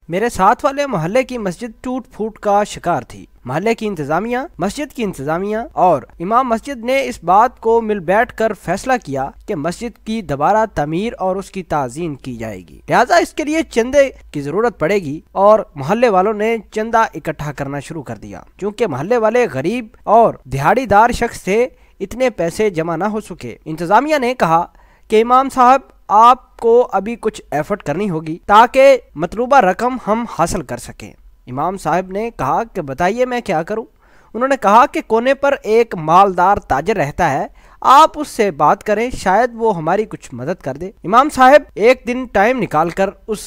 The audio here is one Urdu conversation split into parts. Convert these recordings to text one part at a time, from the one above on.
میرے ساتھ والے محلے کی مسجد ٹوٹ پھوٹ کا شکار تھی۔ محلے کی انتظامیہ، مسجد کی انتظامیہ اور امام مسجد نے اس بات کو مل بیٹھ کر فیصلہ کیا کہ مسجد کی دوبارہ تعمیر اور اس کی تعزین کی جائے گی، لہٰذا اس کے لیے چندے کی ضرورت پڑے گی، اور محلے والوں نے چندہ اکٹھا کرنا شروع کر دیا۔ چونکہ محلے والے غریب اور دہاڑی دار شخص تھے، اتنے پیسے جمع نہ ہو سکے۔ انتظامیہ نے کہا کہ امام صاحب، آپ کو ابھی کچھ ایفرٹ کرنی ہوگی تاکہ مطلوبہ رقم ہم حاصل کر سکیں۔ امام صاحب نے کہا کہ بتائیے میں کیا کروں۔ انہوں نے کہا کہ کونے پر ایک مالدار تاجر رہتا ہے، آپ اس سے بات کریں، شاید وہ ہماری کچھ مدد کر دے۔ امام صاحب ایک دن ٹائم نکال کر اس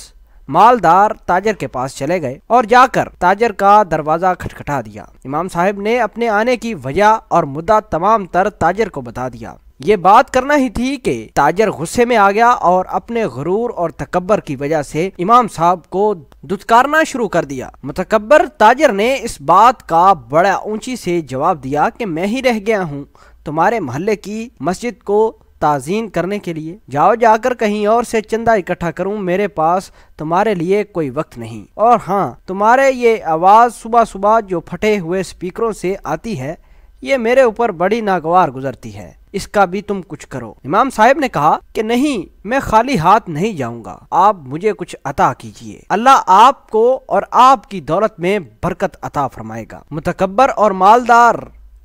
مالدار تاجر کے پاس چلے گئے اور جا کر تاجر کا دروازہ کھٹکھٹا دیا۔ امام صاحب نے اپنے آنے کی وجہ اور مدعا تمام تر تاجر کو بتا دیا۔ یہ بات کرنا ہی تھی کہ تاجر غصے میں آ گیا اور اپنے غرور اور تکبر کی وجہ سے امام صاحب کو دھتکارنا شروع کر دیا۔ متکبر تاجر نے اس بات کا بڑا اونچی سے جواب دیا کہ میں ہی رہ گیا ہوں تمہارے محلے کی مسجد کو تعزین کرنے کے لیے، جاؤ جا کر کہیں اور سے چندہ اکٹھا کروں، میرے پاس تمہارے لیے کوئی وقت نہیں۔ اور ہاں، تمہارے یہ آواز صبح صبح جو پھٹے ہوئے سپیکروں سے آتی ہے، یہ میرے اوپر بڑی ناگوار گزرتی ہے، اس کا بھی تم کچھ کرو۔ امام صاحب نے کہا کہ نہیں، میں خالی ہاتھ نہیں جاؤں گا، آپ مجھے کچھ عطا کیجئے، اللہ آپ کو اور آپ کی دولت میں برکت عطا فرمائے گا۔ متکبر اور مالدار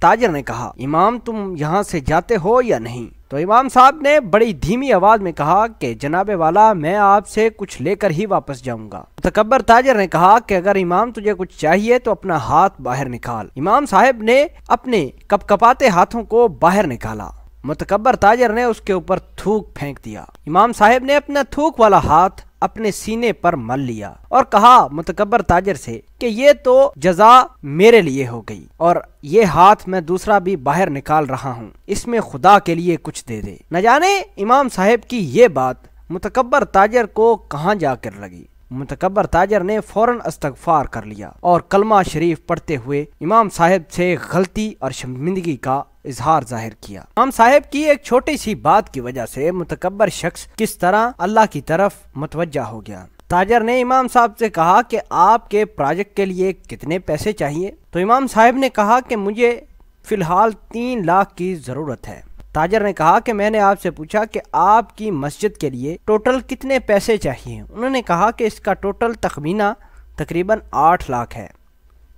تاجر نے کہا، امام تم یہاں سے جاتے ہو یا نہیں؟ تو امام صاحب نے بڑی دھیمی آواز میں کہا کہ جناب والا، میں آپ سے کچھ لے کر ہی واپس جاؤں گا۔ متکبر تاجر نے کہا کہ اگر امام تجھے کچھ چاہیے تو اپنا ہاتھ باہر نکال۔ امام صاحب نے اپنے کپکپاتے ہاتھوں کو باہر نکالا۔ متکبر تاجر نے اس کے اوپر تھوک پھینک دیا۔ امام صاحب نے اپنا تھوک والا ہاتھ اپنے سینے پر مل لیا اور کہا متکبر تاجر سے کہ یہ تو جزا میرے لیے ہو گئی، اور یہ ہاتھ میں دوسرا بھی باہر نکال رہا ہوں، اس میں خدا کے لیے کچھ دے دے۔ نہ جانے امام صاحب کی یہ بات متکبر تاجر کو کہاں جا کر لگی۔ متکبر تاجر نے فوراً استغفار کر لیا اور کلمہ شریف پڑھتے ہوئے امام صاحب سے غلطی اور شرمندگی کا اظہار ظاہر کیا۔ امام صاحب کی ایک چھوٹی سی بات کی وجہ سے متکبر شخص کس طرح اللہ کی طرف متوجہ ہو گیا۔ تاجر نے امام صاحب سے کہا کہ آپ کے پروجیکٹ کے لیے کتنے پیسے چاہیے؟ تو امام صاحب نے کہا کہ مجھے فی الحال 3 لاکھ کی ضرورت ہے۔ تاجر نے کہا کہ میں نے آپ سے پوچھا کہ آپ کی مسجد کے لیے ٹوٹل کتنے پیسے چاہیے؟ انہوں نے کہا کہ اس کا ٹوٹل تخمینہ تقریباً 8 لاکھ ہے۔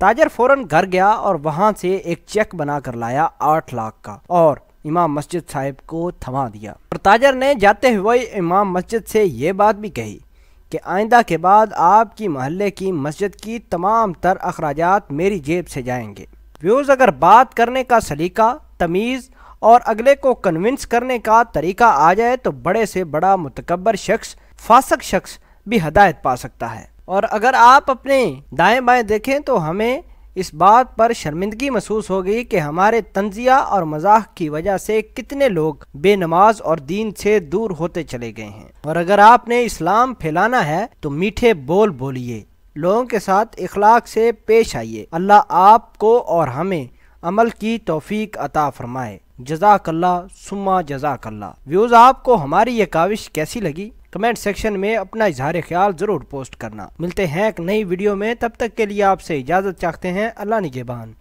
تاجر فوراً گھر گیا اور وہاں سے ایک چیک بنا کر لایا 8 لاکھ کا اور امام مسجد صاحب کو تھما دیا۔ اور تاجر نے جاتے ہوئے امام مسجد سے یہ بات بھی کہی کہ آئندہ کے بعد آپ کی محلے کی مسجد کی تمام تر اخراجات میری جیب سے جائیں گے۔ ویوز، اگر بات کرنے کا سلیقہ، تمیز اور اگلے کو کنونس کرنے کا طریقہ آ جائے تو بڑے سے بڑا متکبر شخص، فاسق شخص بھی ہدایت پا سکتا ہے۔ اور اگر آپ اپنے دائیں بائیں دیکھیں تو ہمیں اس بات پر شرمندگی محسوس ہوگی کہ ہمارے تنزیہ اور مزاح کی وجہ سے کتنے لوگ بے نماز اور دین سے دور ہوتے چلے گئے ہیں۔ اور اگر آپ نے اسلام پھیلانا ہے تو میٹھے بول بولیے، لوگوں کے ساتھ اخلاق سے پیش آئیے۔ اللہ آپ کو اور ہمیں عمل کی توفیق عطا فرمائے۔ جزاک اللہ ثم جزاک اللہ۔ ویوز، آپ کو ہماری یہ کاوش کیسی لگی؟ کمنٹ سیکشن میں اپنا اظہار خیال ضرور پوسٹ کرنا۔ ملتے ہیں ایک نئی ویڈیو میں، تب تک کے لیے آپ سے اجازت چاہتے ہیں۔ اللہ نگہبان۔